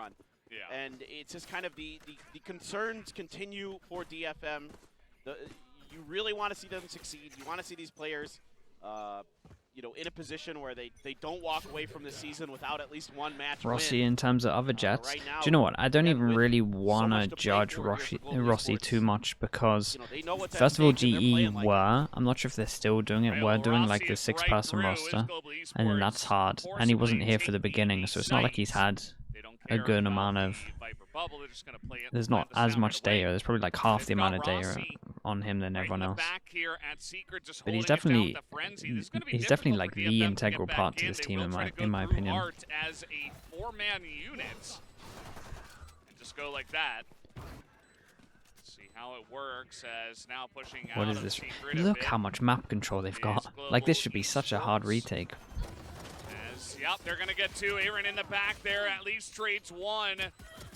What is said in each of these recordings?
on. Yeah. And it's just kind of the concerns continue for DFM. You really want to see them succeed. You want to see these players, you know, in a position where they don't walk away from the season without at least one match Rossi win. in terms of other Jets. Right now, do you know what? I don't even really want to to judge Rossi too much because, you know, first of all, GE were, I'm not sure if they're still doing it, were doing like the 6-person roster, and then that's hard. And he wasn't here for the beginning, so it's not like he's had a good amount of... There's not as much data. There's probably like half the amount of data on him than everyone else. But he's definitely like the integral part to this team in my opinion. As a 4-man unit, and just go like that. Let's see how it works as now pushing out. What is this? Look how much map control they've got. Like this should be such a hard retake. Yep, they're going to get two. Aaron in the back there at least trades one.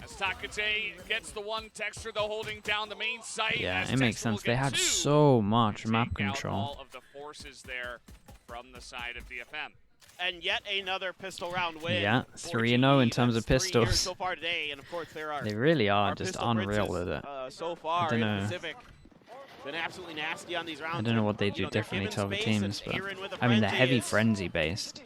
As Takate gets the one, Texture though holding down the main site. Yeah, it makes sense. They had so much map control. All of the forces there from the side of DFM. And yet another pistol round win. Yeah, 3-0 in terms of pistols. So far today, and of course there are. They really are just unreal with it. So far I don't know. in Pacific. Been absolutely nasty on these rounds. I don't know what they do differently to other teams, but I mean they're heavy frenzy based.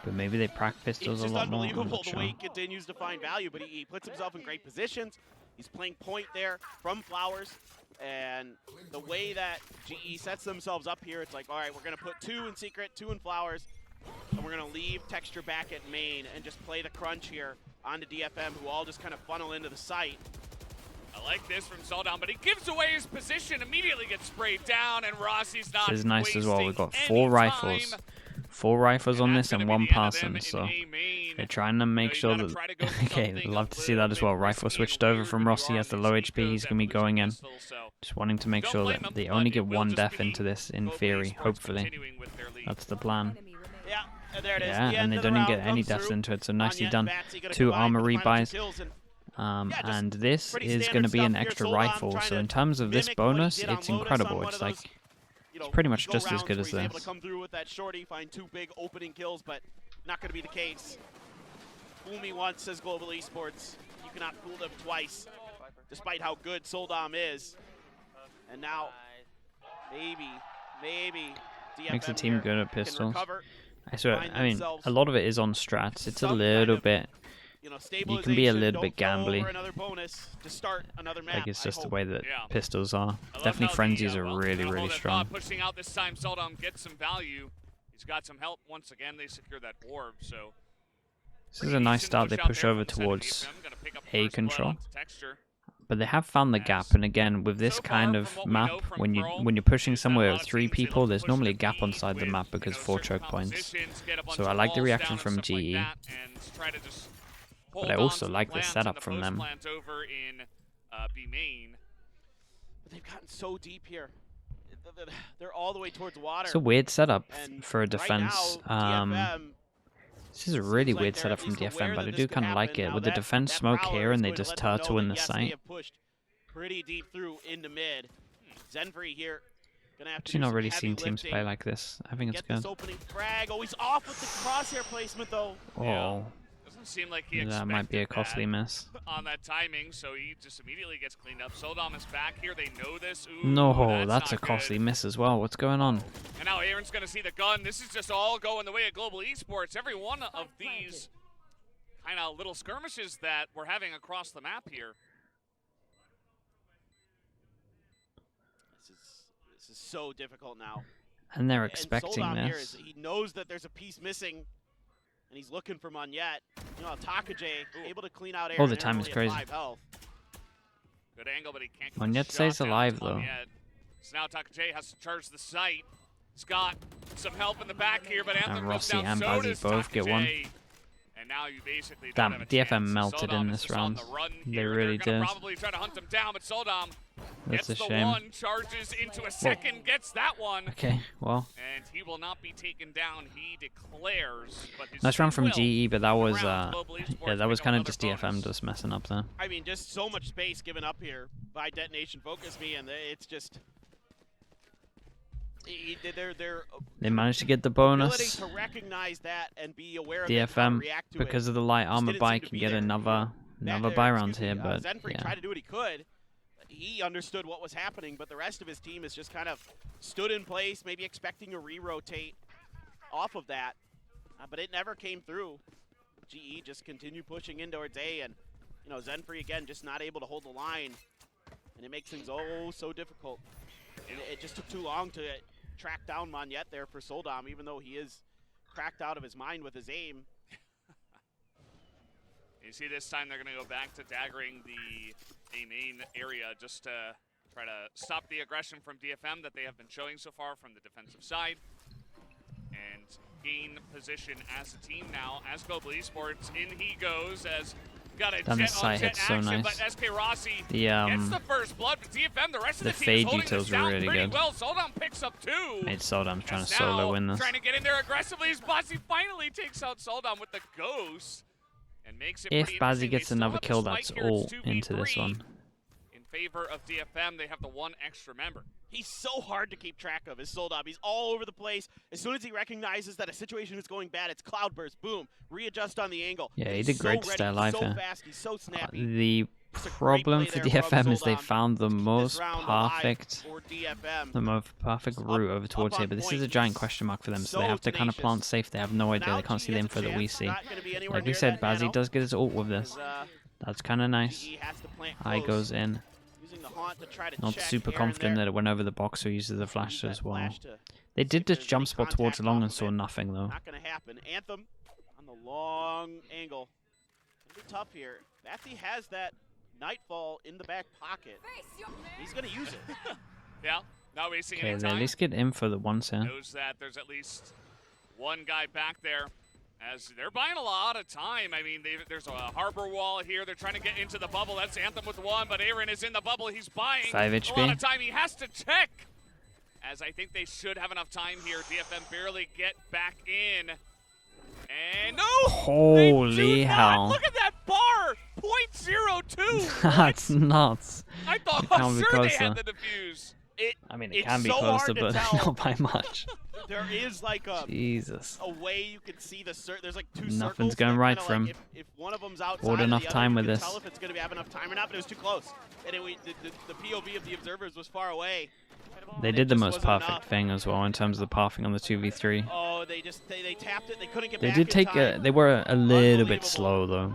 But maybe they prac pistols a lot more. It's just unbelievable the way he continues to find value, but he puts himself in great positions. He's playing point there from Flowers, and the way that GE sets themselves up here, it's like, all right, we're going to put 2 in Secret, 2 in Flowers, and we're going to leave Texture back at main and just play the crunch here onto DFM, who all just kind of funnel into the site. I like this from Soldown, but he gives away his position, immediately gets sprayed down, and Rossi's not. This is nice as well. We've got 4 rifles. 4 rifles on this and 1 Parson, so they're trying to make sure that... Okay, I'd love to see that as well. Rifle switched over from Rossi as the low HP. He's going to be going in. Just wanting to make sure that they only get 1 death into this, in theory, hopefully. That's the plan. Yeah, and they don't even get any deaths into it, so nicely done. 2 armor rebuys. And this is going to be an extra rifle, so in terms of this bonus, it's incredible. It's like... It's pretty much just as good as this. Able to come through with that shorty, find 2 big opening kills, but not going to be the case. Fool me once, says Global Esports. You cannot fool them twice, despite how good Soldom is. And now, maybe, DFM makes the team good at pistols. I swear, I mean, themselves. a lot of it is on strats. It's a little bit... You can be a little bit gambly. Like it's just the way that pistols are. Definitely frenzies are really, really strong. Pushing out this time, Seldom gets some value. He's got some help once again. They secure that orb, so this is a nice start. They push over towards A control, but they have found the gap. And again, with this kind of map, when you're pushing somewhere with 3 people, there's normally a gap on side the map because 4 choke points. So I like the reaction from GE. But I also like the setup from them. But they've gotten so deep here. They're all the way towards water. It's a weird setup for a defense. This is a really weird setup from DFM, but I do kind of like it. With the defense smoke here and they just turtle in the site. Pretty deep through into mid. Zenfree here. Actually not really seen teams play like this. I think it's good. Oh, he's off with the crosshair placement though. Oh. Seem like he that might be a costly miss on that timing, so he just immediately gets cleaned up. Soldom is back here. They know this. Ooh, no, that's a costly miss as well. What's going on? And now Aaron's going to see the gun. This is just all going the way of Global Esports. Every one of these kind of little skirmishes that we're having across the map here. This is so difficult now. And they're expecting this. He knows that there's a piece missing. And he's looking for Monyet. You know, Takaje able to clean out Aaron. Oh, the time is crazy. Good angle, but he can't. Monyet stays alive though. So now Takaje has to charge the site. He's got some help in the back here, but Anthem and goes Rossi down. and Bazzi both get one. And now you basically damn, DFM melted in this round. They really did. Probably try to hunt him down, but Soldom That's gets a the shame. one, charges into a second, gets that one. Okay, well. And he will not be taken down. He declares. But nice round from GE, but that was yeah, that was kind of just DFM just messing up there. I mean, just so much space given up here by Detonation Focus Me, and it's just. They managed to get the bonus. To recognize that and be aware of it, DFM, react to because it, of the light armor didn't buy, seem to can be get there. another buy round here, but Zenfrey yeah. tried to do what he could. He understood what was happening, but the rest of his team has just kind of stood in place, maybe expecting to re-rotate off of that, but it never came through. GE just continued pushing in towards A, and Zenfrey again just not able to hold the line, and it makes things oh so difficult. It just took too long to track down Monyet there for Soldam, even though he is cracked out of his mind with his aim. You see this time they're going to go back to daggering the A main area just to try to stop the aggression from DFM that they have been showing so far from the defensive side. And gain position as a team now as Global Esports. In he goes as got a Damn, jet the side on jet hit's so action, nice. but SK Rossi The gets the first blood, but DFM, the rest of the team fade is holding details this were down really pretty good. well. Soldam picks up 2. Made Soldam trying to As solo now win this. trying to get in there aggressively as Bazzi finally takes out Soldam with the ghost and makes it If pretty Bazzi interesting. gets They still another have a kill, spike that's here. all It's 2v3. into this one. In favor of DFM, they have the 1 extra member. He's so hard to keep track of, is Soldam. He's all over the place. As soon as he recognizes that a situation is going bad, it's cloudburst, boom, readjust on the angle. Yeah, he He's did great so to ready, stay alive he's so here. fast, he's so snappy. The It's a great problem play for there from DFM is they Soldam found the to keep this most round alive perfect, for DFM. the most perfect Up- route over towards up here. on But this point. is a giant question mark for them, so they So have to kind of tenacious. plant safe. They have no idea. Now They can't see the GE has info a that we chance, see. not gonna be anywhere Like we near said, that Bazzi nano, does get his ult with this. as, That's kind of nice. GE has to plant Eye close, goes in. using the haunt to try to Not check super here and confident there. that it went over the box, so he uses the Use flash that as well. flash to They see did if just there's jump any spot towards contact long off and of saw it. nothing though. Not going to happen. Anthem on the long angle. It'll be tough here. Batsy has that Nightfall in the back pocket. He's going to use it. Yeah, not wasting Okay, any they time. at least get in for the once here. Knows that there's at least one guy back there as they're buying a lot of time. I mean, there's a harbor wall here. They're trying to get into the bubble. That's Anthem with 1, but Aaron is in the bubble. He's buying 5 a lot HP. of time. He has to check, as I think they should have enough time here. DFM barely get back in. And no! Holy they do not. hell. Look at that bar! 0.02! That's nuts. I thought It can't be sure they closer. had the defuse. I mean, it It's can be so closer, hard to but tell. not by much. There is like Jesus. a way you can see the there's like 2 circles. Nothing's going that right kinda for like him. If one of them's outside Hold of enough the other, time you with can this. tell if it's going to have enough time or not, but it was too close. And the POV of the observers was far away. They And did it the just most wasn't perfect enough. thing as well in terms of the pathing on the 2v3. Oh, they tapped it. They couldn't get They back did in take time. they were a little bit Unbelievable. slow though.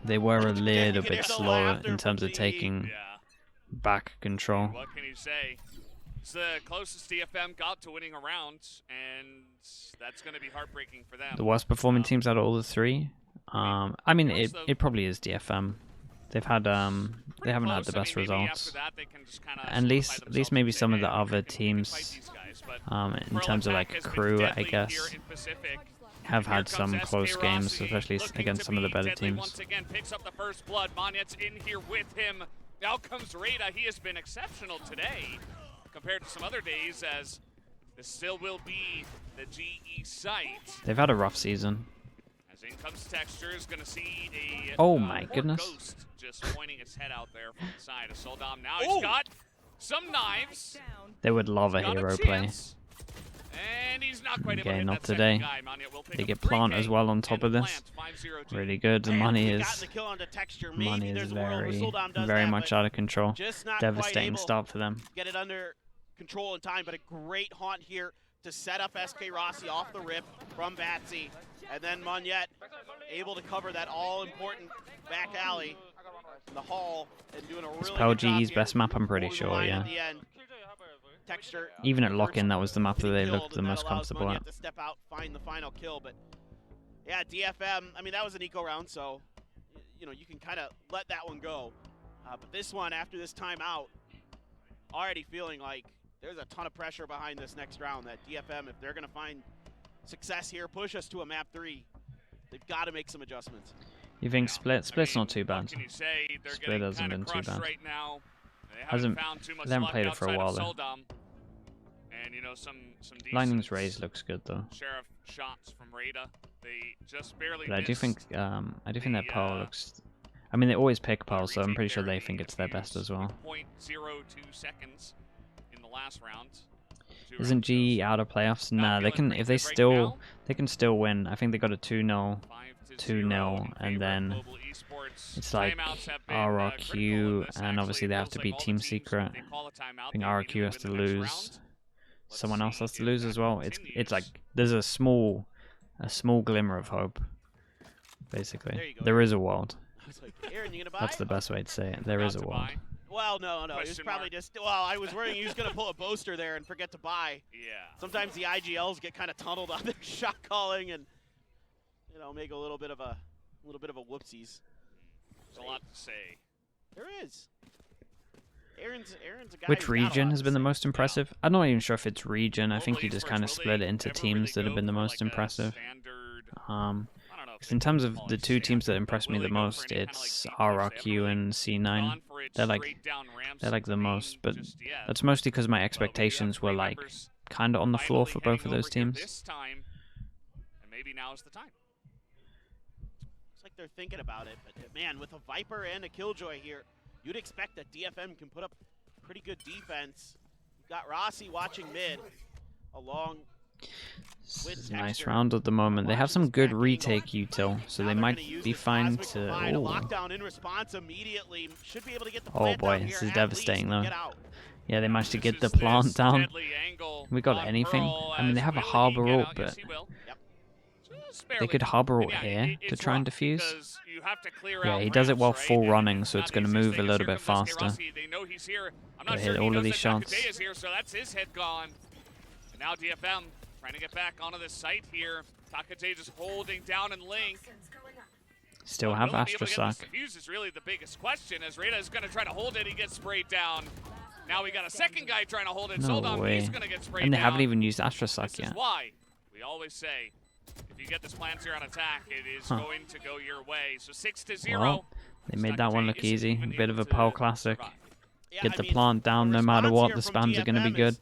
They were a little can bit hear the slower laughter in terms from of GE. taking Yeah. back control. What can you say? It's the closest DFM got to winning a round, and that's going to be heartbreaking for them. The worst performing teams out of all the 3. I mean, it probably is DFM. They've had they haven't had the best results. And at least maybe some of the other teams, in terms of like crew, I guess, have had some close games, especially against some of the better teams. Once again picks up the first blood. Monyet's in here with him. Now comes Rada. He has been exceptional today compared to some other days, as this still will be the GE site. They've had a rough season. As in comes Texture, is going to see a Oh my more goodness. ghost just pointing its head out there from the side of Soldam. Now he's got some knives. They would love a Got hero a play. chance. And he's not quite able to Okay, hit not that second today. guy. Monyet will pick They up get 3K plant as well on top and of this. plant 5-0 GE. Really good. The Man, money if he is got the kill onto Texture, maybe money is there's a world where very Soldam does very that, much but out of control. just not quite Devastating able start for them. to get it under control in time, but a great haunt here to set up SK Rossi off the rip from Batsy. And then Monyet able to cover that all-important back alley in the hall and doing a really It's good job PUBG's here. best map, I'm pretty Holding the sure, line yeah. at the end. Texture, Even at lock-in, that was the map that they killed, looked the and that most allows comfortable Monyet at. to step out, find the final kill, but yeah, DFM, I mean, that was an eco round, so you can kind of let that one go. But this one, after this timeout, already feeling like there's a ton of pressure behind this next round. That DFM, if they're going to find success here, push us to a map 3, they've got to make some adjustments. You think Split's not too What bad. can you say? They're Split getting hasn't kinda been too crushed bad. right now. They Hasn't- found too much they haven't luck played it for a outside while, of though. Soldam. And some decent Lightning's Raise looks good though. sheriff shots from Rada. They just barely But I do think missed that the, Pearl looks. I mean, they always pick Pearl, so I'm retake pretty sure there. they think it's their best as well. 0.02 seconds in the last round. Isn't GE out of playoffs? Nah, they can, if they still, they can still win. I think they got a 2-0, 2-0, and then it's like RRQ, and obviously they have to beat Team Secret. I think RRQ has to lose. Someone else has to lose as well. It's like there's a small glimmer of hope. Basically, there is a world. That's the best way to say it. There is a world. Well, no. He was probably just. Well, I was worrying he was going to pull a boaster there and forget to buy. Yeah. Sometimes the IGLs get kind of tunneled on their shot calling and, make a little bit of a whoopsies. There's a lot to say. There is. Aaron's a guy. Which region has been the most impressive? I'm not even sure if it's region. I think you just kind of split it into teams that have been the most impressive. In terms of the two teams that impressed me the most, it's RRQ and C9. They're like the most, but that's mostly because my expectations were like kind of on the floor for both of those teams. Maybe now is the time. Looks like they're thinking about it, but man, with a Viper and a Killjoy here, you'd expect that DFM can put up pretty good defense. You've got Rossi watching mid, along. This is a nice round at the moment. They have some good retake util, so they might be fine to. Lockdown in response immediately. Should be able to get the Oh boy, this is devastating though. Yeah, they managed to get the plant down. We got anything? I mean, they have a harbor ult, but they could harbor ult here to try and defuse. Yeah, he does it while full running, so it's going to move a little bit faster. Gotta hit all of these shots. Now DFM trying to get back onto the site here. Takate just holding down and Link. Still have Astra Suck. Fuse is really the biggest question as Reda is going to try to hold it. He gets sprayed down. Now we got a second guy trying to hold it. No way. He's going to get sprayed and they down. haven't even used Astra Suck This yet. is why we always say if you get this Plantier on attack, it is going to go your way. So 6-0. Well, they made that one look easy. A bit of a Pearl classic. Get the plant down no matter what. The spams are going to be good.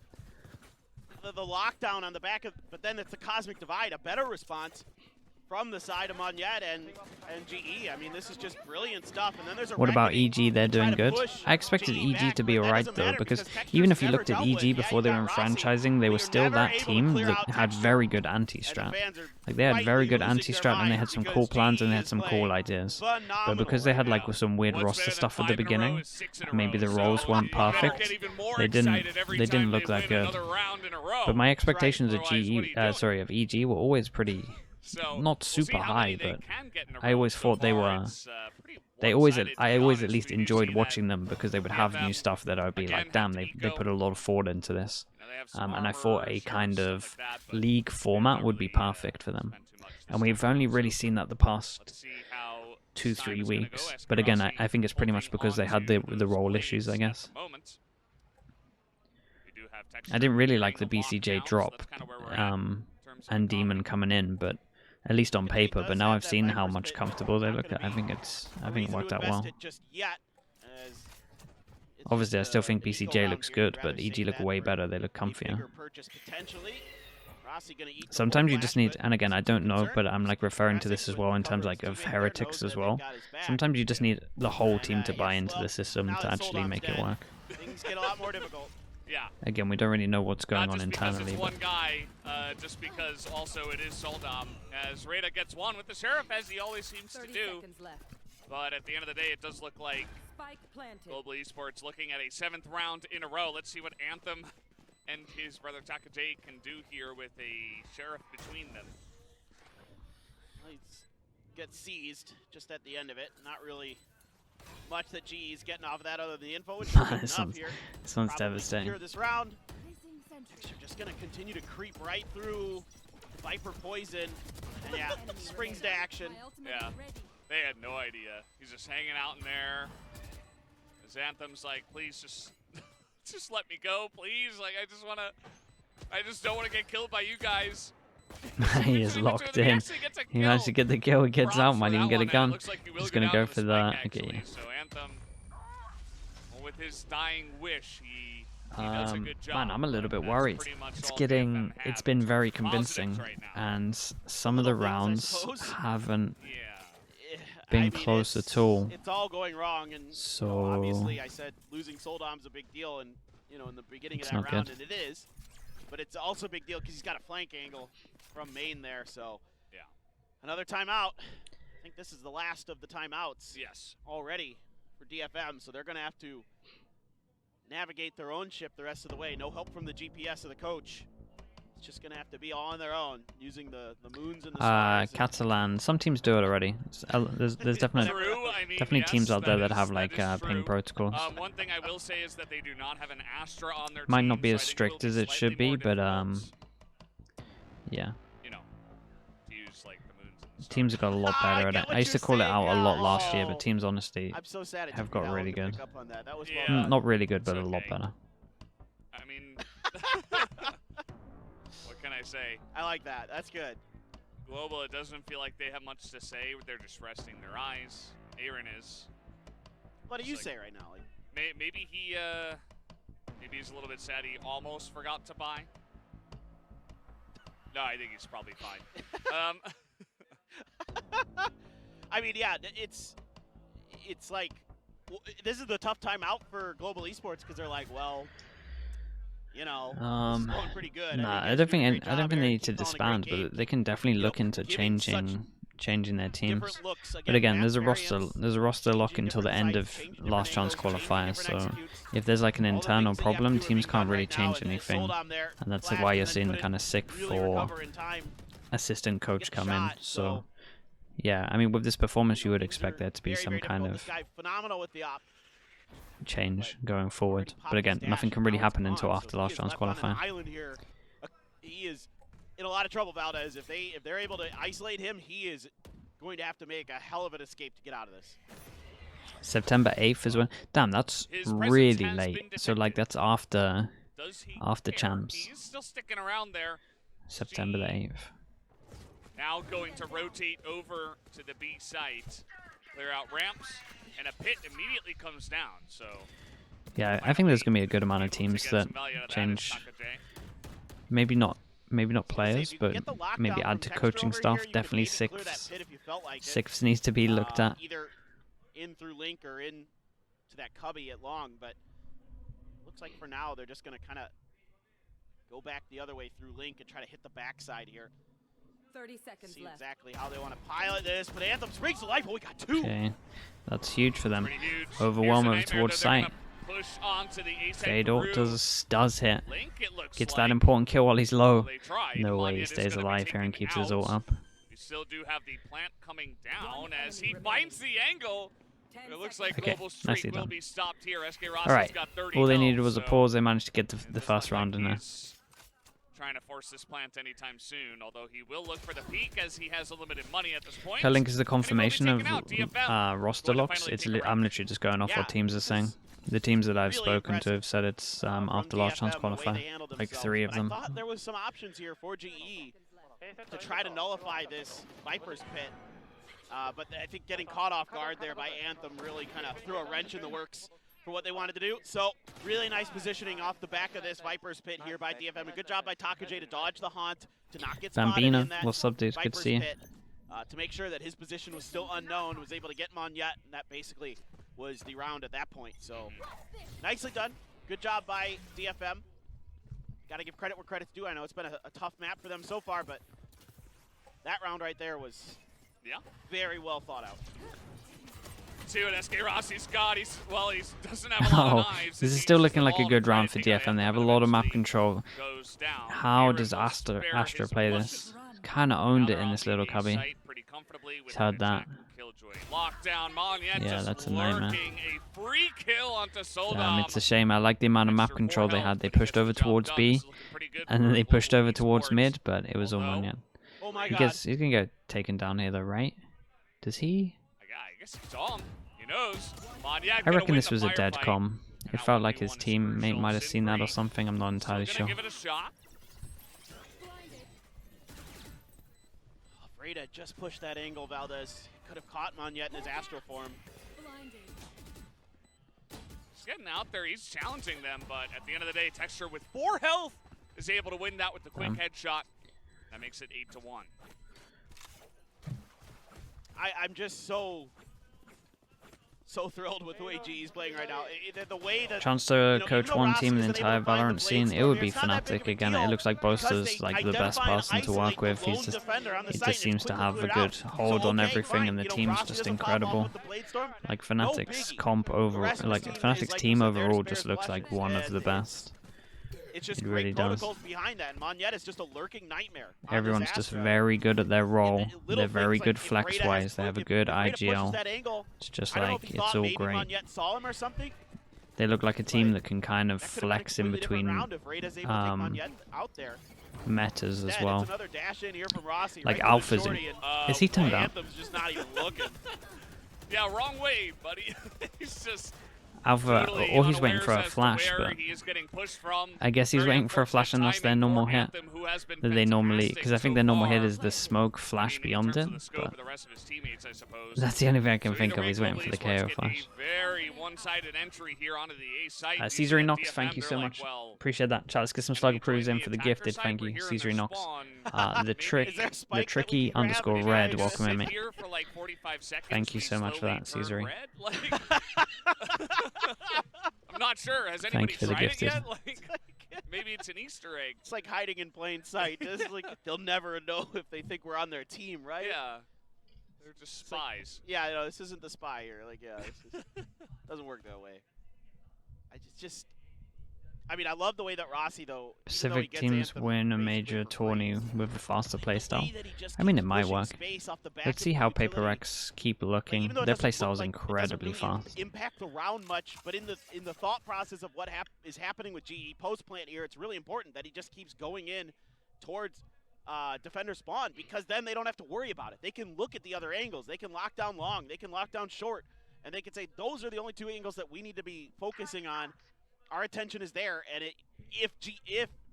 The lockdown on the back of, but then it's the Cosmic Divide, a better response from the side of Monyet and GE. I mean, this is just brilliant stuff. And then there's a what about EG? They're doing good. I expected EG to be alright though, because even if you looked at EG before they were in franchising, they were still that team that had very good anti-strat. Like they had very good anti-strat and they had some cool plans and they had some cool ideas. But because they had like some weird roster stuff at the beginning, maybe the roles weren't perfect. They didn't look that good. But my expectations of of EG were always pretty. Not super high, but I always thought they were. I always at least enjoyed watching them because they would have new stuff that I would be like, damn, they put a lot of thought into this. And I thought a kind of league format would be perfect for them. And we've only really seen that the past 2-3 weeks. But again, I think it's pretty much because they had the role issues, I guess. I didn't really like the BCJ drop and Demon coming in, but at least on paper. But now I've seen how much comfortable they look. I think it worked out well. Obviously, I still think BCJ looks good, but EG look way better. They look comfier. Sometimes you just need, and again, I don't know, but I'm like referring to this as well in terms like of heretics as well. Sometimes you just need the whole team to buy into the system to actually make it work. Things get a lot more difficult. Yeah. Again, we don't really know what's going on internally. It's one guy, just because also it is Soldom, as Reda gets one with the Sheriff, as he always seems to do. But at the end of the day, it does look like Global Esports looking at a 7th round in a row. Let's see what Anthem and his brother Takajay can do here with a Sheriff between them. He gets seized just at the end of it. Not really much that GE's getting off of that other than the info. Which this one's devastating. Here this round, Texture just going to continue to creep right through Viper Poison. And yeah, springs to action. Yeah, they had no idea. He's just hanging out in there. His Anthem's like, please just let me go, please. Like, I just don't want to get killed by you guys. He is locked in. He managed to get the kill. He gets out, might even get a gun. He's gonna go for that. Okay. So Anthem, with his dying wish, he does a good job. Man, I'm a little bit worried. It's been very convincing, and some of the rounds haven't been close at all. It's all going wrong, and so obviously I said losing Soldom's a big deal, and in the beginning of that round, and it is. but it's also a big deal because he's got a flank angle from main there. So Yeah. another timeout. I think this is the last of the timeouts. Yes. Already for DFM, so they're going to have to navigate their own ship the rest of the way. No help from the GPS or the coach. It's just going to have to be all on their own, using the moons and the stars. Catalan. Some teams do it already. There's definitely True. I mean, definitely yes, teams out there that is- have like is ping true. protocols. One thing I will say is that they do not have an Astra on their Might team, not be so as I think strict it'll as it slightly should be, more but difficult, yeah. you know, to use like the moons and the stars. Teams have got a lot I better at get it. what I used to you're call it saying out a lot now. last year, Oh. but teams honestly I'm so sad it have took me got that long really to pick good. up on that. That was Yeah. well done. not really good, but It's a lot okay. better. I mean, what can I say? I like that. That's good. Global, it doesn't feel like they have much to say. They're just resting their eyes. Aaron is. What do you It's say right now? Like, Maybe he's a little bit sad he almost forgot to buy. No, I think he's probably fine. I mean, yeah, it's like this is the tough time out for global esports because they're like, well, you know, this is going pretty good. Nah, you I guys don't are doing a think great I don't job. think they Aaron, need to keep calling a disband, great game. but they can definitely look into giving such changing their teams. different looks. But again, map there's a variants, roster lock changing until the different end of sights, changing different last chance angles, changing qualifiers. different So executes. if there's like an All the internal things that you have to problem, do are teams being can't done really right now, change and it's sold anything, on there, and that's flash, why and you're then seeing put the it kind of sick really for recover in time. assistant coach Get the come in. shot, So yeah, I mean with this performance, you would Things expect are there to be very, some very kind difficult. of This guy phenomenal with the op. change going forward. Already popped But again, his dash, nothing can and really now it's happen on, until so after he last is chance left on an qualifier. island here. He is in a lot of trouble, Valdez. If they're able to isolate him, he is going to have to make a hell of an escape to get out of this. September 8th is when. Damn, that's His presence really has late. been So like detected. that's after Does he After care? champs. He's still sticking around there. September the 8th. Now going to rotate over to the B site, clear out ramps, and a pit immediately comes down. So Yeah, I think there's gonna be a good amount of able to teams get that some value out of that is change. Takajay. Maybe not Say, players, if you can but get the lockdown maybe from add to Texture coaching over staff. here, you could Definitely maybe clear that sixths. pit if you felt like it. Sixths needs to be looked at. Either in through Link or in to that cubby at long, but looks like for now they're just going to kind of go back the other way through Link and try to hit the backside here. 30 seconds See left. exactly how they want to pilot this, but Anthem springs to life. Oh, we got two. Okay, that's huge for them. Pretty huge. Overwhelm Here's over a nightmare towards that they're site. gonna push onto the A site Fade out through does hit. Link, it looks Gets like. that important kill while he's low. They tried. No way Manya he is stays gonna be alive here and taken keeps his ult out. up. We still do have the plant coming down One as enemy he finds the angle. 10 It looks seconds. like Okay, Global Streak nicely will done. be stopped here. SK Rossi's Alright, got 30 all they health, needed was a so pause. They managed to get the it first doesn't look round like in there. he's trying to force this plant anytime soon, although he will look for the peak as he has a limited money at this point. Link is the And he will be confirmation of taken out. DFM roster going to locks. finally It's take a I'm round. literally just going off Yeah, what teams are this saying. is The teams that I've really spoken to impressive, have said it's from after last chance DFM, the way they qualifier. handled Like themselves, 3 of but them. I thought there was some options here for GE to try to nullify this Viper's pit. But I think getting caught off guard there by Anthem really kind of threw a wrench in the works for what they wanted to do. So really nice positioning off the back of this Viper's pit here by DFM. A good job by Takajay to dodge the haunt, to not get spotted Bambino, in that what's up, dude? Good to Viper's see you. pit, to make sure that his position was still unknown, was able to get Monyet, and that basically was the round at that point. So nicely done. Good job by DFM. Got to give credit where credit's due. I know it's been a tough map for them so far, but that round right there was very well thought out. See what SK Rossi's got. He doesn't have a lot of Oh, knives. this He is still uses looking them like a all to good try round to for take out DFM. They have a Anthem, lot of map eventually control. goes down. How Aaron does will Astra spare his play blushes. this? Kind of owned it Now in they're this on little the cubby. site pretty comfortably with He's had an that. attack Killjoy. Lockdown, Monyet Yeah, just that's a nightmare. lurking a free kill onto Soldom. It's a shame. I like the amount of map Extra control 4 they health, had. They but he pushed gets over the job towards done. B, This is looking pretty good and then for they pushed Global over towards Esports. mid, but it was all Although, Monyet. Oh my He God. he's gonna get taken down here though, right? Does he? I guess he's on. He knows. Monyet I gonna reckon win this the was a dead firefight. com. It Now felt like 1v1 his is teammate crucial. might have seen that or Sin something. I'm not entirely Still sure. gonna give it a shot. Freda just pushed that angle, Valdez. Could have caught Monyet in his astral form. He's getting out there. He's challenging them, but at the end of the day, Texture with 4 health is able to win that with the quick headshot. That makes it 8-1. I'm just so so thrilled with the way GE's playing right now. The way that Chance to coach even though one Rossi team in the isn't able entire to find the Valorant scene, blade it would storm, be it's not that big Fnatic of a again. deal It looks like because Boaster's they like the best identify and person to work isolate with. the lone defender on the He site, just and seems it's to quickly have a cleared good out. hold So, on okay, everything, fine. and the You know, team's Rossi just doesn't pop off incredible. with the blade storm. Like No Fnatic's biggie. comp The over, rest of like his team is, Fnatic's like team you said, there to overall spare just his looks like flushes, one of and the best. it's just It great really does. protocols behind that. And Monyet is just a lurking nightmare. Everyone's just very good at their role. They're very good flex-wise. They have a good IGL. It's just like, it's all great. Saw him or something. They look like a team that can kind of flex in between metas as well. Like Alpha's in. Is he turned out? Anthem's just not even looking. Yeah, wrong way, buddy. He's just Alpha, or he's waiting for a flash, but I guess he's waiting for a flash and that's their normal hit. That they normally, because I think their normal hit is the smoke flash beyond it. But that's the only thing I can think of. He's waiting for the KO flash. Caesar Nox, thank you so much. Appreciate that. Chat, let's get some slug approves in for the gifted. Thank you, Caesar Nox. The tricky underscore red. Welcome in, mate. Thank you so much for that, Caesar. I'm not sure. Has Thank anybody you for the tried it gifted. yet? Like, maybe it's an Easter egg. It's like hiding in plain sight. It's like they'll never know if they think we're on their team, right? Yeah. They're just spies. Like, yeah, no, this isn't the spy here. Like, yeah, this is, doesn't work that way. I mean, I love the way that Rossi, though. Pacific teams win a major tourney with a faster playstyle. I mean, it might work. Let's see how Paper X keep looking. Their playstyle is incredibly fast. Impact the round much, but in the thought process of what is happening with GE post plant here, it's really important that he just keeps going in towards defender spawn, because then they don't have to worry about it. They can look at the other angles. They can lock down long. They can lock down short, and they can say those are the only two angles that we need to be focusing on. Our attention is there, and if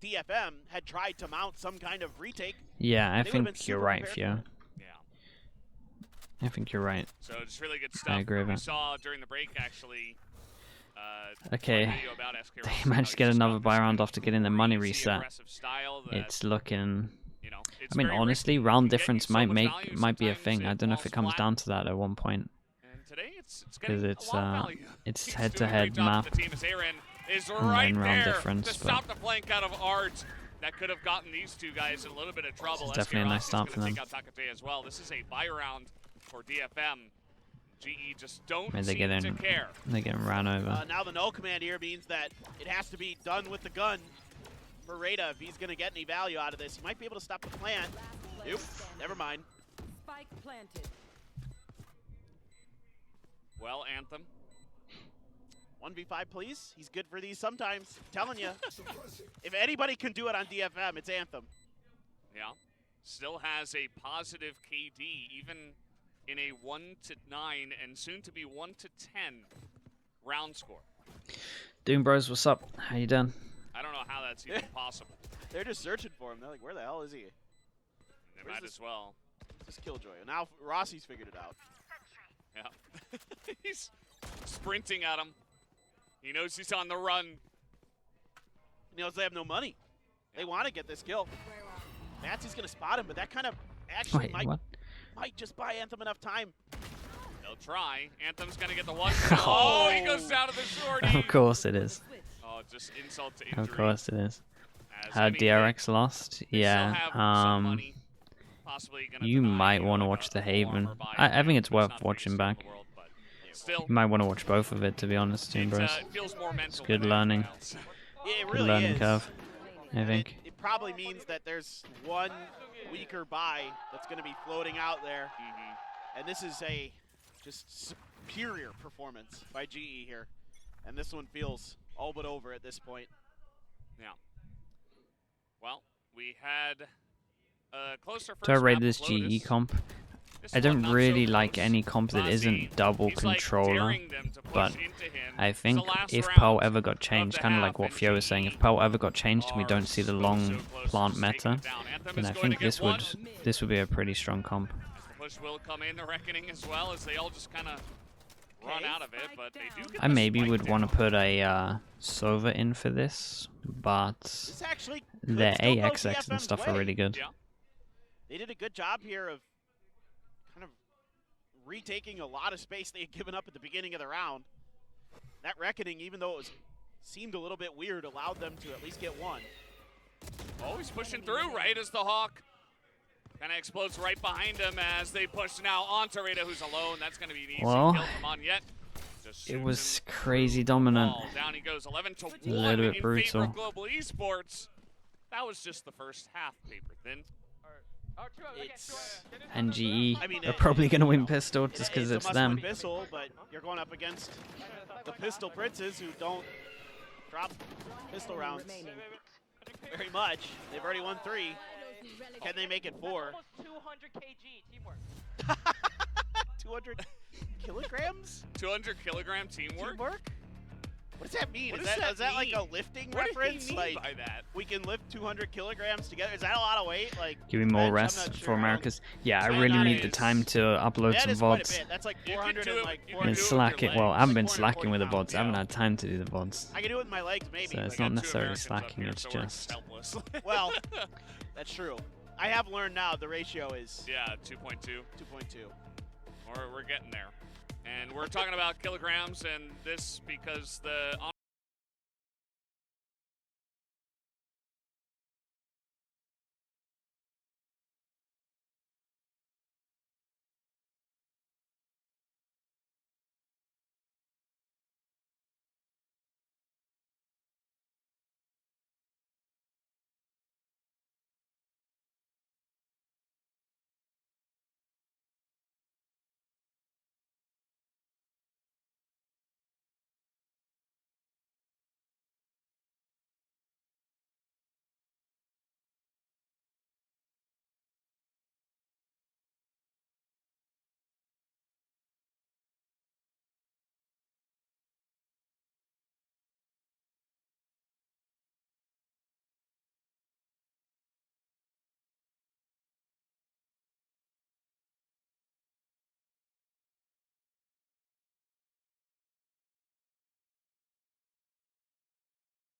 DFM had tried to mount some kind of retake, yeah, I think you're right, Fio. Yeah, I think you're right. So it's really good stuff. I agree with we that. saw during the break actually. Okay, they managed to get another buy round off to get in the money reset. It's looking. I mean, honestly, round difference might be a thing. I don't know if it comes down to that at one point. Because it's head-to-head map. Is and right round there difference, to stop the flank out of Art. That could have gotten these two guys in a little bit of trouble. It's definitely a nice start for them. As well. This is a buy round for DFM. GE just don't They're seem getting, to care. They're getting ran over. Now the no command here means that it has to be done with the gun for Rada if he's going to get any value out of this. He might be able to stop the plant. Nope, never mind. Spike planted. Well, Anthem. 1v5, please. He's good for these sometimes. I'm telling you. If anybody can do it on DFM, it's Anthem. Yeah. Still has a positive KD, even in a 1-9 and soon to be 1-10 round score. Doom Bros, what's up? How you doing? I don't know how that's even possible. They're just searching for him. They're like, where the hell is he? They might as well. This Killjoy. And now Rossi's figured it out. Yeah. He's sprinting at him. He knows he's on the run. He knows they have no money. They want to get this kill. Matsy's going to spot him, but that kind of actually might just buy Anthem enough time. They'll try. Anthem's going to get the one. Oh, he goes down to the shorty. Of course it is. Oh, just insult to injury. Of course it is. DRX lost? Yeah. You might want to watch The Haven. I think it's worth watching back. You might want to watch both of it, to be honest, Doom Bros. It's good learning. Yeah, it good really learning is. curve, I think. It probably means that there's one weaker buy that's going to be floating out there. And this is a just superior performance by GE here. And this one feels all but over at this point. Yeah. Well, we had a closer first Do I rate map this of Lotus. GE comp? This I don't one not really so like close. any comp that Rossi, isn't double he's like controller, daring them to push but into him. I It's think the last if round Pearl ever got of changed, the kind of half, like what and Fio was saying, if Pearl ever got changed and we don't see the long plant meta, then I think this would be a pretty strong comp. The push will come in, the reckoning as well, as they all just kind of run out of it, but they do get I the maybe spike would down. want to put a Sova in for this, but This actually could their still go AXX and DFM's stuff are way. really good. Yeah. They did a good job here of kind of retaking a lot of space they had given up at the beginning of the round. That Reckoning, even though it seemed a little bit weird, allowed them to at least get one. Always pushing through, right, as the Hawk kind of explodes right behind him as they push now on Torito, who's alone. That's going to be an easy kill from Onyet. It was crazy dominant. Down he goes, 11-1 a little bit in brutal. favor of Global Esports. That was just the first half, paper thin. NGE I mean, are probably going to win Pistol just because a it's must-win them. Pistol, but you're going up against the Pistol Princes who don't drop pistol rounds very much. They've already won 3. Can they make it 4? 200 kg teamwork. 200 kilograms? 200 kilogram teamwork? What does that mean? What Is does that that like a mean? lifting What reference? did he mean Like by that? we can lift 200 kilograms together? Is that a lot of weight? Like Give me more bench? I'm rest not for sure. Americas. Yeah, I So really that need the is- time to upload That some is quite a VODs. bit. That's like You can 400 do and it- like you can I've do been it with your slacking. Well, I legs. haven't been Like slacking with the 440 VODs. I haven't pounds. had time to do the VODs. I can do it with my legs, maybe. So but- it's We not got two necessarily Americans up slacking, here, it's so we're just- helpless. Well, that's true. I have learned now the ratio is Yeah, 2.2. 2.2. We're getting there. And we're talking about kilograms and this because the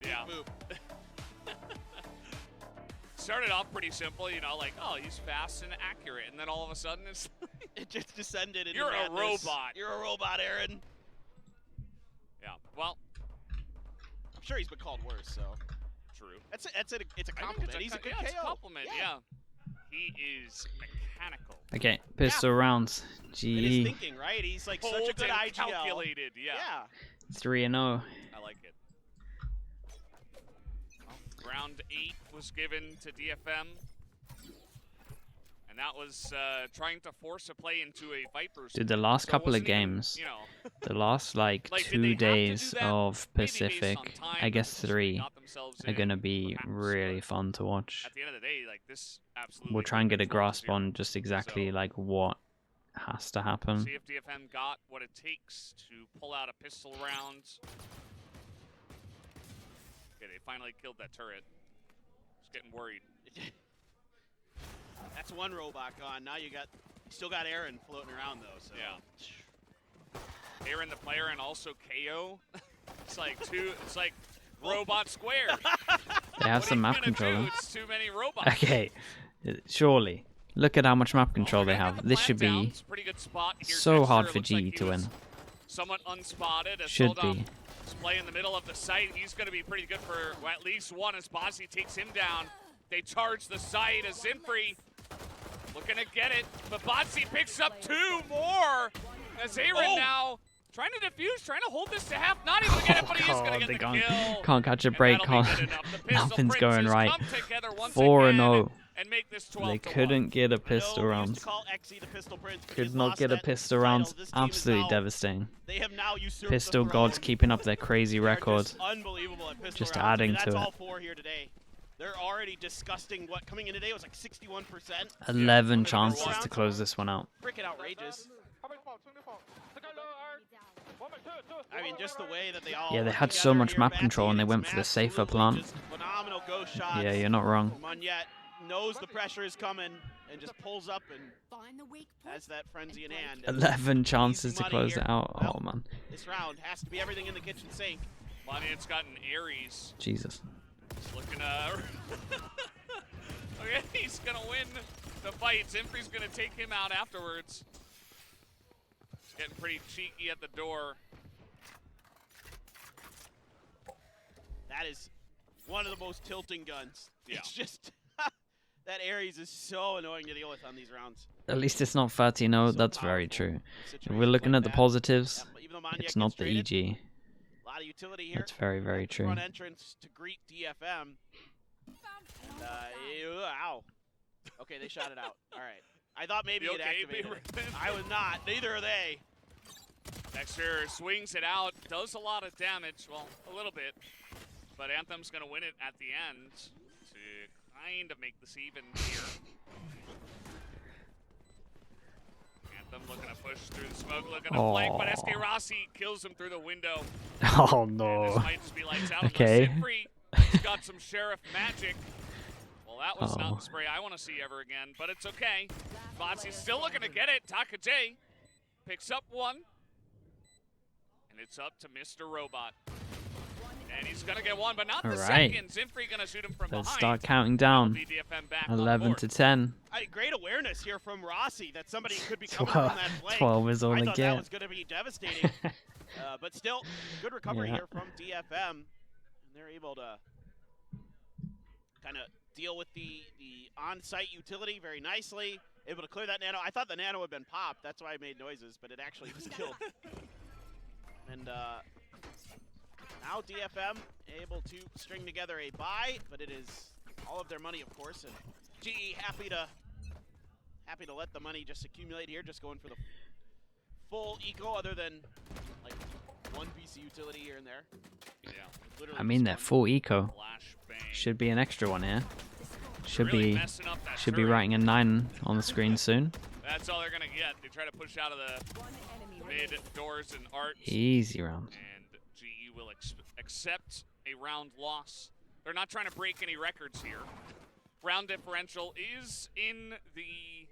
yeah. Move. Started off pretty simple, you know, like, oh, he's fast and accurate, and then all of a sudden it's It just descended into You're a madness. robot. You're a robot, Aaron. yeah. Well, I'm sure he's been called worse, so true. it's a I think compliment. He's a good it's a KO. compliment, yeah. He is mechanical. Okay, Pistol rounds. And his GE thinking, right? He's like Cold such a good and IGL. calculated, yeah. Yeah. 3-0. I like it. Round 8 was given to DFM. And that was trying to force a play into a Vipers. Dude, the last So it couple of wasn't even, games, you know, the last like like, did 2 they have to do days that? of maybe based Pacific, on time, I guess just they 3, got themselves are in, going to be perhaps, really but fun to watch. At the end of the day, like this absolutely. We'll try and get a could've been grasp 12-0. on just exactly So- like what has to happen. See if DFM got what it takes to pull out a pistol round. Okay, they finally killed that turret. Just getting worried. That's one robot gone. Now you still got Aaron floating around though. So Yeah. Aaron the player and also KO. It's like robot square. They have What some are you map gonna control. do? It's too many robots. Okay, surely. Look at how much map control they They're gonna have. the This plant should down. be It's a pretty good spot here. so Dexter, hard it for looks like GE he to was win. Somewhat unspotted. As Should Soldom be. is playing in the middle of the site. He's going to be pretty good for at least one as Bozzy takes him down. They charge the site as Zinfree looking to get it, but Bozzy picks up 2 more as Aaron now trying to defuse, trying to hold this to half. Not even to get it, but he is going to they get the kill. can't catch a And break. that'll be Can't, good enough. The Pistol nothing's going Princes right. come together once 4-0. again and make this 12-1. They couldn't get a I pistol know we round. used to call XE the Pistol Prince, but Could he's not lost get a that pistol title. round. This team is Absolutely now- devastating. They have now usurped Pistol the gods throne. keeping up their crazy They're record. just unbelievable at pistol Just rounds. I mean, adding that's to all it. 4 here today. They're already disgusting. What coming in today was like 61%. 11 Yeah. chances Round. to close this one out. Freaking outrageous. I mean, just the way that they all. Yeah, they work had so together much here, map Bad control and they Phoenix, went for the safer absolutely plan. just phenomenal ghost shots. Yeah, you're not wrong. Monyet knows the pressure is coming and just pulls up and Find the weak point has that frenzy in hand. 11 chances to money close here. it out. Well, Oh man, This round has to be everything in the kitchen sink. Monyet's got an Ares. Jesus. He's looking okay, he's gonna win the fight. Zinfree's gonna take him out afterwards. It's getting pretty cheeky at the door. That is one of the most tilting guns. Yeah. It's just that Ares is so annoying to deal with on these rounds. At least it's not 13-0. So That's very powerful true. in If situations we're looking like at the that. positives, Yeah, even though Maniac it's gets not the traded, EG. A lot of utility here. That's very, very At the true. Front entrance to greet DFM. And, ow. Okay, they shot it out. All right. I thought maybe You it okay, activated it. Beaver? I was not. Neither are they. Dexter swings it out, does a lot of damage, well, a little bit, but Anthem's going to win it at the end to kind of make this even here. Anthem looking to push through the smoke, looking to flank, but SK Rossi kills him through the window. Oh And no. this might just be lights out. Okay. He's got some Sheriff magic. Well, that was not the spray I want to see ever again, but it's okay. Rossi's still looking to get it. Taka J picks up one. And it's up to Mr. Robot. And he's going to get one, but not the Alright. second. Zinfree going to shoot him from Let's behind. start counting down. DFM back on 11 board. to 10. Great awareness here from Rossi that somebody could be coming 12, from that flank. 12 is all I I thought get. that was going to be devastating. But still, good recovery Yeah. here from DFM. And they're able to kind of deal with the on-site utility very nicely. Able to clear that nano. I thought the nano had been popped. That's why I made noises, but it actually was killed. And now DFM able to string together a buy, but it is all of their money, of course. And GE happy to let the money just accumulate here, just going for the full eco, other than like one piece of utility here and there. Yeah. Literally I mean, just they're one. full eco. Flashbang. Should be an extra one here. Should Really be messing up that should be turret. writing a 9 on the screen soon. That's all they're going to get. They try to push out of the mid doors and arts. Easy round. And GE will accept a round loss. They're not trying to break any records here. Round differential is in the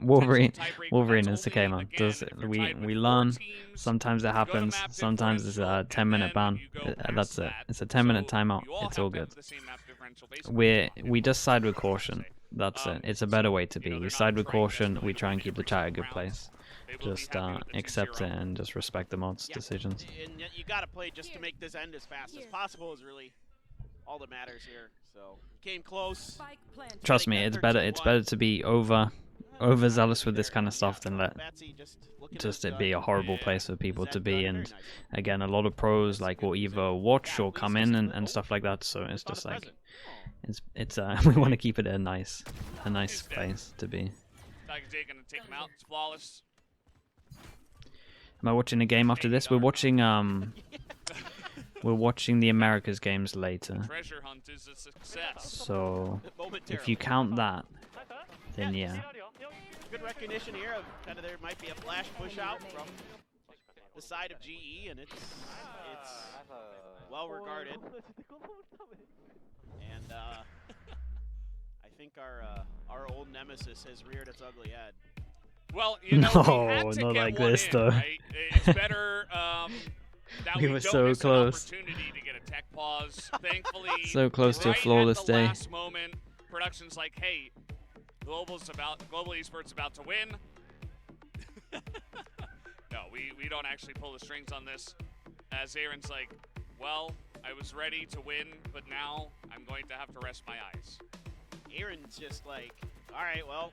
Wolverine potential tiebreak, but Wolverine that's is the only, K-man. again, Does if you're we tied with learn. 4 teams, Sometimes it go to happens. map Sometimes it's a differential, 10-minute ban. and then you go That's past it. that. It's a 10-minute So timeout. you all It's have all to have good. the same map differential, basically. We just side with caution. That's it. It's a better way to be. you know, You they're side not with trying caution. desperately We to try and win keep the every chat a single good round. place. They will be Just happy with the accept it 2-0. and just respect the mod's Yeah. decisions. And you got to play just to make this end as fast as possible is really all that matters here. So came close. Trust me, it's better. It's better to be overzealous with this kind of stuff than let Betsy looking just to it be a horrible Yeah. place for people to Zed be. done And very nice. again, a lot of pros like will either watch or come in and stuff like that. So it's Found a just like present. it's we want to keep it a nice place to be. Tiger J gonna take him out. It's flawless. Am I watching a game after this? We're watching the Americas games later. Treasure hunt is a success. So Momentarily. if you count that, then yeah. Good recognition here of kind of there might be a flash push out from the side of GE, and it's well regarded. And I think our old nemesis has reared its ugly head. Well, you know, No, we had to not get like one this, in, though. right? It's better that We we were don't so miss close. an opportunity to get a tech pause. Thankfully, So close to a right flawless at the day. last moment, production's like, hey, Global Esports about to win. No, we don't actually pull the strings on this. As Aaron's like, well, I was ready to win, but now I'm going to have to rest my eyes. Aaron's just like, all right, well,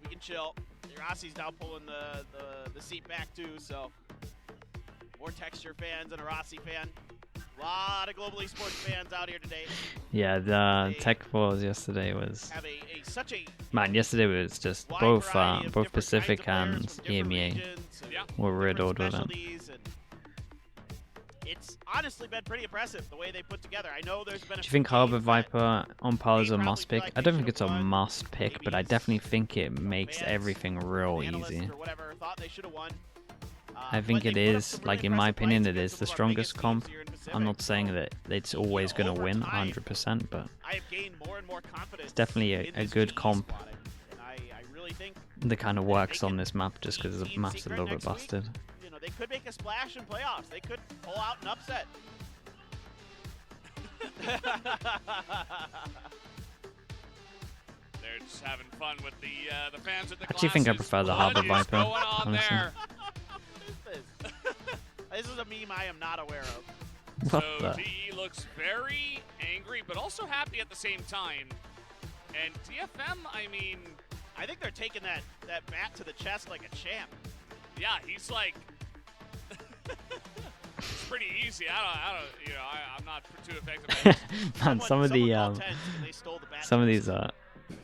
we can chill. Rossi's now pulling the seat back too, so more Texture fans and a Rossi fan. A lot of Global Esports fans out here today. Yeah, the tech pause yesterday was Have such a man. Yesterday was just wide both variety of both different Pacific kinds of and players from different EMEA regions and Yeah. were different riddled with it. specialties, and it's honestly been pretty impressive the way they put together. I know there's been. Do you think Harbor Viper on par is a probably must feel pick? like I they don't think should've it's a won. must pick, but I Maybe definitely think it makes fans, everything real analysts easy. or whatever thought they should have won. I think but it they put up is, some like really in my impressive opinion, fights it against is the some of our biggest strongest comp. teams here in I'm not Pacific. saying that it's always You know, going to over win time, 100%, but I have gained more and more confidence. it's definitely in a this good GE comp squad, and I really think that kind of they works on can this map just because the Team map's a Secret little bit next week. busted. you know they could make a splash in playoffs. They could pull out an upset. They're just having fun with the fans at the I actually think I glasses. prefer the What Harbor is Viper, going on honestly. there? this? This is a meme I am not aware of. What So the? DE looks very angry, but also happy at the same time. And DFM, I mean, I think they're taking that bat to the chest like a champ. yeah, he's like, it's pretty easy. I don't, you know, I'm not too effective at this. Man, some of Someone the called tens because they stole the bat some of chest. these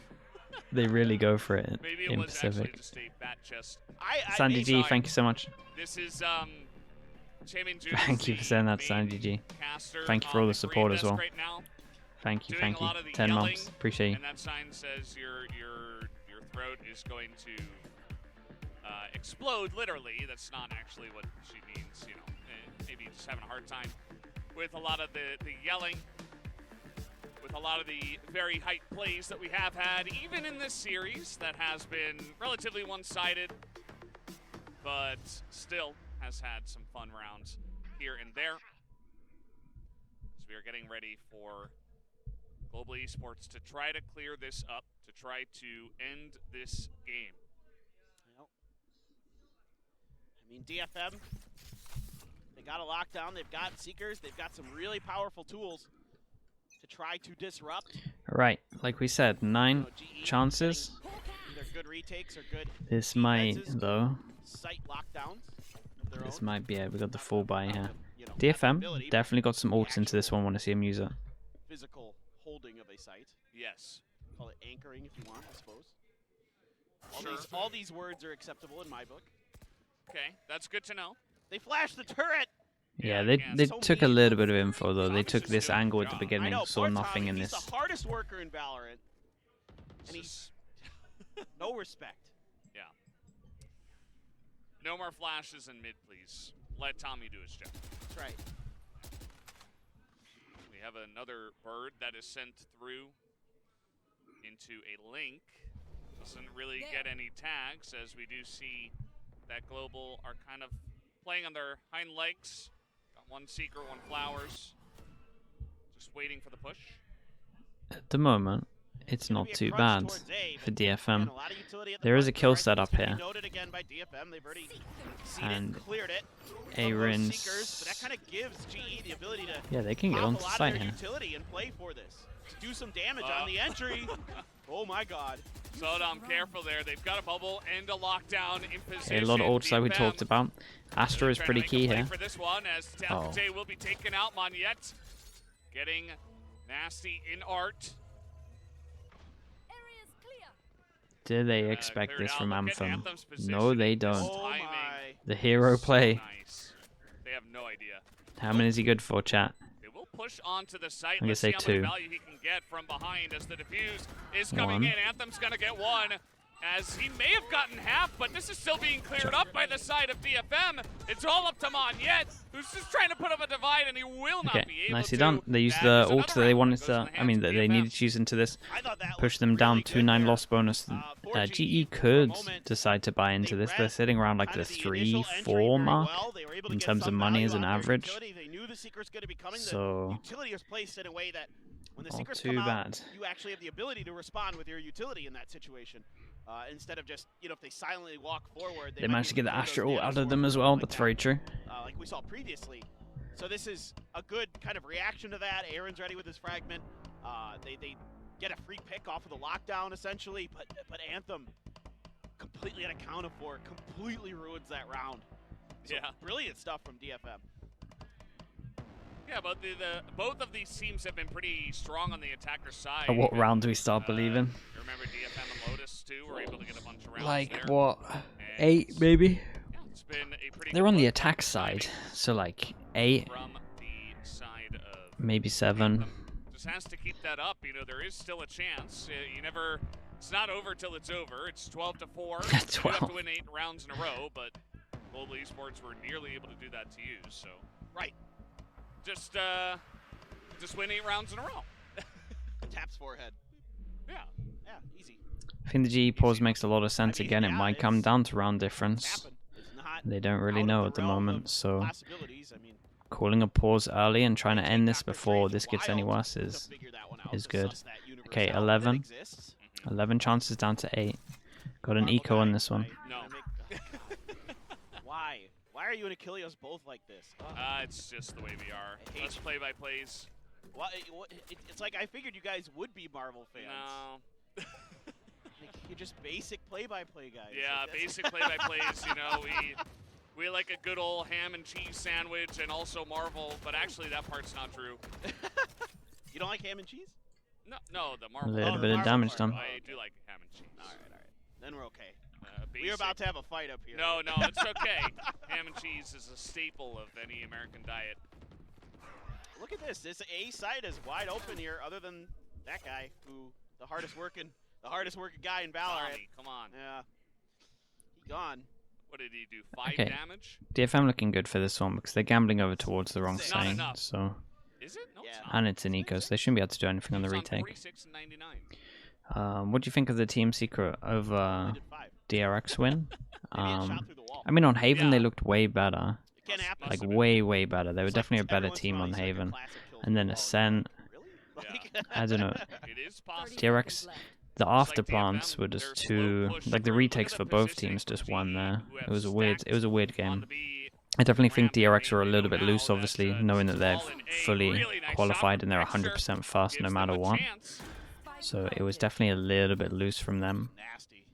they really go for it Maybe it in was actually Pacific. just a bat chest. Sandy maybe- G, thank you so much. This is Chairman Jude. Thank you for saying that, Sandy G. Thank you for all the support as well. Right now, Thank you, doing thank a you. lot of the 10 yelling, months, appreciate you. and that sign says your throat is going to explode. Literally, that's not actually what she means. You know, maybe just having a hard time with a lot of the yelling, with a lot of the very hype plays that we have had, even in this series that has been relatively one-sided, but still has had some fun rounds here and there. As we are getting ready for Global Esports to try to clear this up, to try to end this game. Well, I mean, DFM, they got a lockdown. They've got Seekers. They've got some really powerful tools to try to disrupt. Right, like we said, 9 GE chances. Either good retakes or good This might, defenses, though. site lockdowns of their This own. might be it. We got the full buy here. You know, not DFM the ability, but definitely got some the ults into this actual one. Want to see him use it. Physical holding of a site. Yes. Call it anchoring if you want, I suppose. Sure. All these words are acceptable in my book. Okay, that's good to know. They flashed the turret. Yeah, again, they so took a mean. little bit of info though. They Tommy's took just this doing his angle at the job. I beginning, know, saw poor nothing Tommy, in he's this. the hardest worker in Valorant. And This he's is- no respect. yeah. No more flashes in mid, please. Let Tommy do his job. That's right. We have another bird that is sent through into a link. Doesn't really get any tags, as we do see that Global are kind of playing on their hind legs. Got one Seeker, one Flowers. Just waiting for the push. At the moment, it's Gonna not be a too crunch bad towards A, for but DFM. again, a lot of utility at the There is front a kill door. set up It's gonna be here. Noted again by DFM. They've already seen And it, cleared it. Aaron's- Seekers, but that kind of gives GE the ability to Yeah, they can get pop onto a lot site of their here. utility and play for this. To do some damage on the entry. Oh my god. Sodom, careful there. They've got a bubble and a lockdown in position. Okay, a lot of ults like we DFM, talked about. Astra is trying to pretty make a key play here. for this one, as Tapete will be taken out. Moniette getting nasty in art. Do they expect Cleared this out. from Look at Anthem? Anthem's No, they positioning. don't. Oh Timing. my. The hero play. Nice. They have no idea. How many is he good for, chat? They will push onto the site. I'm gonna Let's say see how 2. much value he can get from behind as the defuse is coming 1. in. Anthem's gonna get 1, as he may have gotten half, but this is still being cleared up by the side of DFM. It's all up to Moniette, who's just trying to put up a divide, and he will not Okay, be able nicely to. done. They used That the is ult another that they round wanted that goes to. in the I mean, hands that of they DFM. needed to use into this. I thought that Push looked them down really 2-9 good loss bonus. for GE for a could moment. decide to buy into They this. They're read sitting around like kind the of initial entry 3-4 very mark well. They were able to in get terms some of money value as an out of their average. utility. They knew the Seeker's going to be coming. So, the utility was placed in a way that when the not Seekers too come bad. out, you actually have the ability to respond with your utility in that situation. Instead of just, you know, if they silently walk forward, They might managed to be get the able throw Astra those ult out damage of them or as something well. like That's that, very true. like we saw previously. So this is a good kind of reaction to that. Aaron's ready with his fragment. They get a free pick off of the lockdown essentially, but Anthem completely unaccounted for, completely ruins that round. So Yeah. brilliant stuff from DFM. Yeah, but both of these teams have been pretty strong on the attacker side. At what Even, round do we start believing? You remember DFM and Lotus too were able to get a bunch of rounds Like there. what? And 8 maybe? Yeah, it's been a pretty They're good on the look attack side, timing so like 8, from the side of maybe 7. Anthem. Just has to keep that up. You know, there is still a chance. You never. It's not over till it's over. It's 12-4. You have 12. to win 8 rounds in a row, but Global Esports were nearly able to do that to you. So Right. just win 8 rounds in a row. Taps forehead. Yeah. Yeah, easy. I think the GE pause makes a lot of sense I mean, again. It yeah, might come it's- down to round It's difference. happened. It's not They don't really out know of at the realm moment, of so possibilities. I mean, calling a pause early and trying to take end this Dr. before Dre's this gets any wild worse to is figure that one out, is to good. suss that universe Okay, out that 11. exists. 11 chances down to 8. Got an Marble eco on guy, this one. No. Why? Why are are you and Achilles both like this? Ugh. It's just the way we are. I hate Let's you. play-by-plays. Well, it's like I figured you guys would be Marvel fans. No. Like, you're just basic play-by-play guys. Yeah, Like, that's- basic play-by-plays. You know, we like a good old ham and cheese sandwich and also Marvel, but actually that part's not true. You don't like ham and cheese? No, the A Marvel. little the bit of Marvel damage part. done. I do like ham and cheese. All right. Then we're okay. Basic. We're about to have a fight up here. No, it's okay. Ham and cheese is a staple of any American diet. Look at this. This A site is wide open here, other than that guy, who the hardest working guy in Valorant. Tommy, come on. Yeah. He gone. What did he do? 5 Okay. damage? DFM looking good for this one because they're gambling over towards the wrong Not side. enough. So, Is it? No, Yeah. it's not. and it's an eco, so they shouldn't be able to do anything on the It's retake. 46 and 99. What do you think of the team secret Only over did 5. DRX win? Maybe it shot through the wall. I mean, on Haven they Yeah. looked way better, It can't happen. like have been. way better. They were It's like definitely a better every once in team while on you see, like, a Haven, classic kill and then through the wall. Ascent. Really? Yeah. I don't know. It is possible. DRX, the like after plants DFM, were they're just slow too push like the through. Look at retakes the for both positioning teams for just GE, won there. who It have was a weird stacked game. on the B. I definitely think ramp DRX are a lane. little We bit know loose, now obviously, that, knowing that they're ball in A, fully really nice shot qualified from and they're Dexter. 100% fast no Gives matter them a what. chance. So it was definitely a little bit loose from them. Nasty.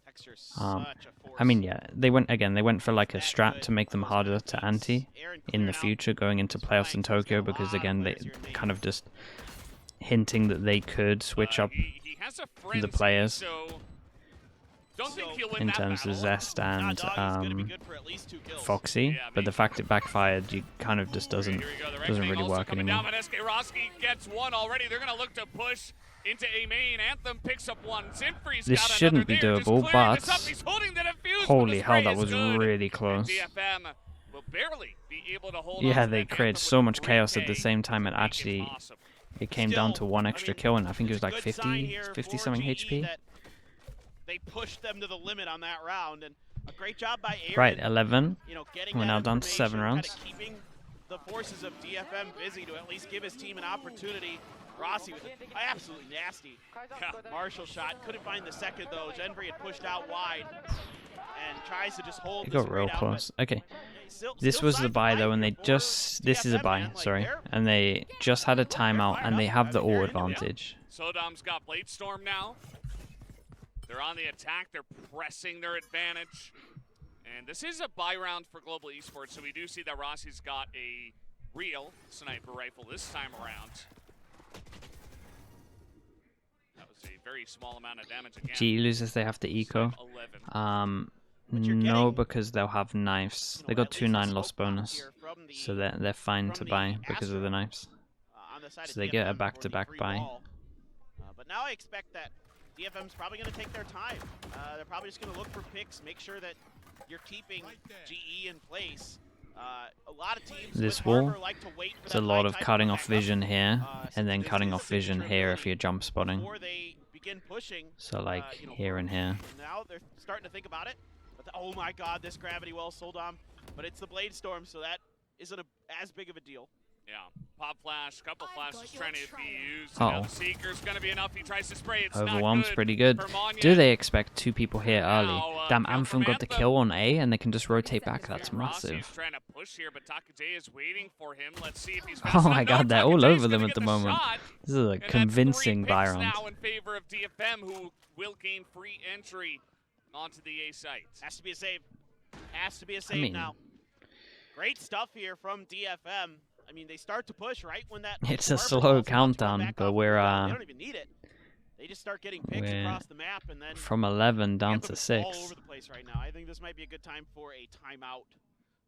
Texture's Um, such a force. I mean, yeah, they went for like a strat to make them harder to anti Aaron in clearing the out. future going into playoffs in Tokyo because again they kind of just hinting that they could switch up He has a frenzy, players. So don't think So- he'll win in that terms of battle. Zest Nah, and Doggy's gonna be good for at least 2 kills. Foxy, Yeah, but the maybe. fact it backfired, you kind of just doesn't Here we go. The doesn't reckoning really also work coming anymore. down, but SK Roski gets one already. They're going to look to push into A main. Anthem picks up one. Zinfree's This got shouldn't be another. They're just doable, clearing this but up. He's holding the defuse, but holy the hell, spray that is was good. really And close. DFM will barely be able to hold Yeah, on to they that. created Anthem so with much a chaos at the retake same time, to and make it actually possible. it came down to Still, one I extra mean, kill, and I think it was it's a like good sign 50, here 50 for something GE HP. that they pushed them to the limit on that round, and a great job by Aaron. Right, 11. You know, getting We're that now down to 7 information, rounds. kinda keeping the forces of DFM busy to at least give his team an opportunity. Rossi with an absolutely nasty Marshall shot. Couldn't find the second though. Genvry had pushed out wide and tries to just hold It this got real grade out, close. Okay, but still this was the signs of buy life though, and here they for just this is a DFM, buy, man. Like, sorry, they're- and they just had a timeout, and they have the all They're into it. advantage. Sodom's got Blade Storm now. They're on the attack. They're pressing their advantage. And this is a buy round for Global Esports, so we do see that Rossi's got a real sniper rifle this time around. That was a very small amount of damage again. GE loses, they have to eco. Snipe 11. you're No, getting, because they'll have knives. you They know, got at 2 least a 9 smoke loss bomb bonus, here from the- so they're fine from to the buy because of the Astro. knives. on the side So of they get a DFM for the back-to-back free buy. wall. But now I expect that DFM's probably going to take their time. They're probably just going to look for picks, make sure that you're keeping GE in place. A lot of teams This with wall, Harbor like to wait for It's that a lot high of tide to cutting come off back up, vision here, since and then this cutting is off a vision signature here if ability you're jump spotting. before they begin pushing. So like You know, here and here. Now they're starting to think about it. But oh my God, this gravity well sold on. But it's the Blade Storm, so that isn't as big of a deal. Yeah. Pop flash, couple flashes trying to be used. Uh-oh. Now the Seeker's going to be enough. He tries to spray. It's Overwhelm's not pretty good. for Monya. Do they expect 2 people here early? Now, Damn, kill Anthem from got the Anthem. kill on A, and they can just rotate back. That's Rossi's massive. trying to push here, but Takajay is waiting for him. Let's see if he's Oh fast my enough. God, No, they're all Takajay's over them gonna at the get moment. shot, This is a and that's convincing 3 buy picks round. now in favor of DFM, who will gain free entry onto the A site. Has to be a save. Has to be a save mean- now. Great stuff here from DFM. I mean, they start to push right when that. It's a Harbor slow ball's about to come countdown, back but off we're, cooldown. They don't even need it. They just start getting picks we're across the map, and then From 11 down Anthem to is 6. all over the place right now. I think this might be a good time for a timeout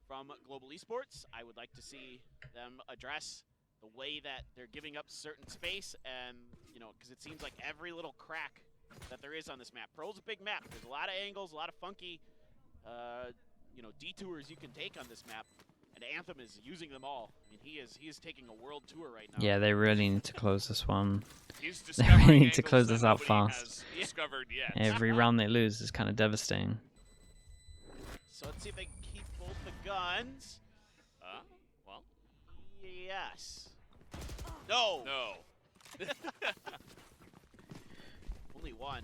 from Global Esports. I would like to see them address the way that they're giving up certain space, and you know, because it seems like every little crack that there is on this map. Pro's a big map. There's a lot of angles, a lot of funky, you know, detours you can take on this map, and Anthem is using them all. I mean, he is taking a world tour right now. Yeah, they really need to close this one. He's They discovering really need to angles close that this out nobody fast. has discovered yet. Every round they lose is kind of devastating. So let's see if they can keep both the guns. Well, Yes. No. no. Only one.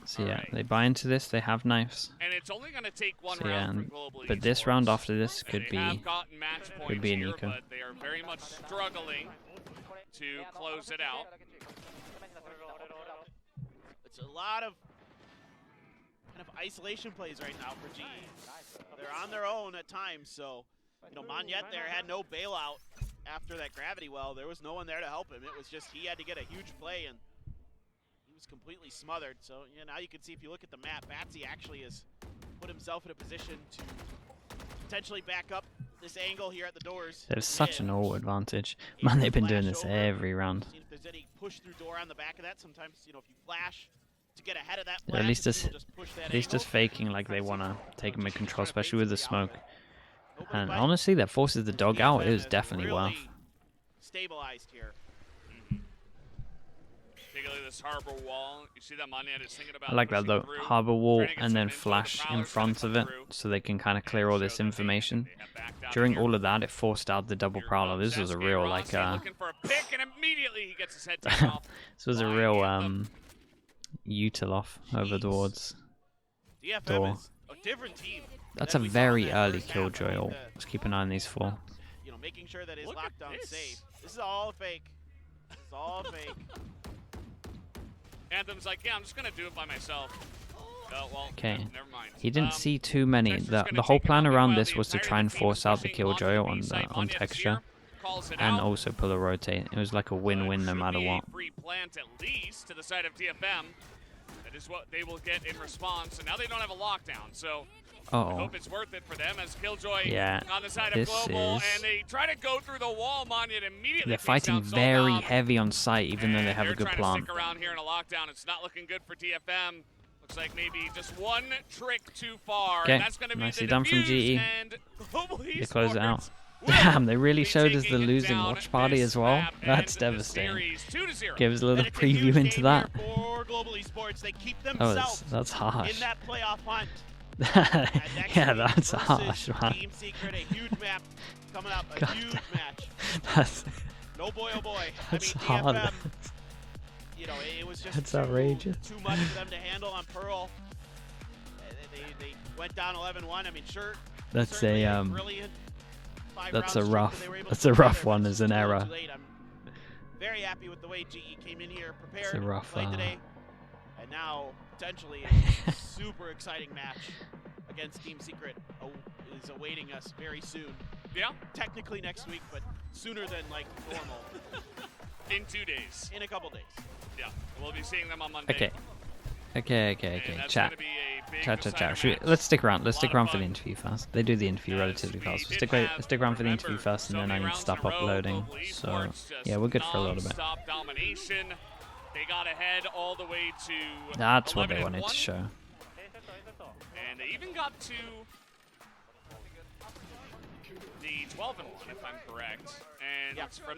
So yeah, Alright. they buy into this. They have knives. And it's only going to take one So yeah, round for Global but this Esports. round after this And could they be have gotten match points be an here, eco. but they are very much struggling to close it out. It's a lot of kind of isolation plays right now for GE. They're on their own at times, so Monyet there had no bailout after that gravity well. There was no one there to help him. It was just he had to get a huge play, and he was completely smothered. So now you can see if you look at the map, Batsy actually has put himself in a position to potentially back up this angle here at the doors. There's such an ult advantage. Man, they've been doing this every round. See if there's any push through door on the back of that. Sometimes, if you flash to get ahead of that Yeah, flash, at least people just just push that At least angle. just faking like they want to take him in control, especially with the smoke. Nobody And but honestly, that forces the dog out. It was DFM definitely really worth. stabilized here. Take a look at this harbor wall. You see that Monyet is thinking about I like that pushing though. through, Harbor wall trying to get and some then info. The flash in Prowler's front gonna of come it, through so they can kind of and clear all show this that they information. have backed out of During here. all of that, it forced out the double Here prowler. comes This was a SK real Rossi like looking for a pick, and immediately he gets his head taken off. this was a by real Anthem. util off over the wards. DFM Door. is a different team. That's than a we saw in very that early first half. I mean, killjoy ult. Let's keep an eye on these four. making sure that his Look at lockdown this. is safe. This is all fake. It's all fake. Anthem's like, yeah, I'm just gonna do it by myself. Oh, well, Okay. never mind. He didn't see too many. Texture's The gonna whole take him plan out. around Meanwhile, this the was to entire try and team is force out the pushing onto killjoy B on site. on Monyet's texture, here, calls it and out. also pull a rotate. It was like a win-win no Should matter be what. a free plant at least to the side of DFM. That is what they will get in response. And now they don't have a lockdown, so I Uh oh. hope it's worth it for them as Killjoy Yeah, on the side of this Global, is- and they try to go through the wall. Monyet immediately They're takes fighting out very Soldom, heavy on site, even though they and have a they're good trying plan. to stick around here in a lockdown. It's not looking good for DFM. Looks like maybe just one trick too far. Okay, And that's going to be nicely the done from defuse, GE. and Global They close it out. Esports will Damn, they really be showed us the taking losing down watch party this as well. map That's and the devastating. series 2-0. Give us a little And it's a huge preview into game that. here for Global Esports. They keep Oh, themselves that's harsh. in that playoff hunt. Yeah, that's versus harsh, man. Team Secret, a huge map coming up, a God huge damn. match. That's No boy, oh boy. That's I mean, hard. DFM, it was just That's too outrageous. much for them to handle on Pearl. They went down 11-1. I mean, sure. That's certainly a brilliant 5 that's round a streak rough that they were able that's to a put rough together, one but as an it's a little error. too late. I'm very happy with the way GE came in here, prepared, It's a rough, played today, and now potentially a super exciting match against Team Secret is awaiting us very soon. Yeah, Technically next week, but sooner than like normal, in 2 days. in a couple days. Yeah, we'll be seeing them on Monday. Okay. And that's chat. gonna be a big Chat. decider match. Let's stick around. Let's A stick lot of around for the fun. interview first. They do the interview As relatively we fast. did Stick have, around for the interview remember, first, and so then I many need to rounds stop in a row, uploading. Global So Esports just yeah, we're good for a little bit. non-stop domination. They got ahead all the way to That's what they 11-1, wanted to show. and they even got to the 12-1, if I'm correct. And Yeah. from there.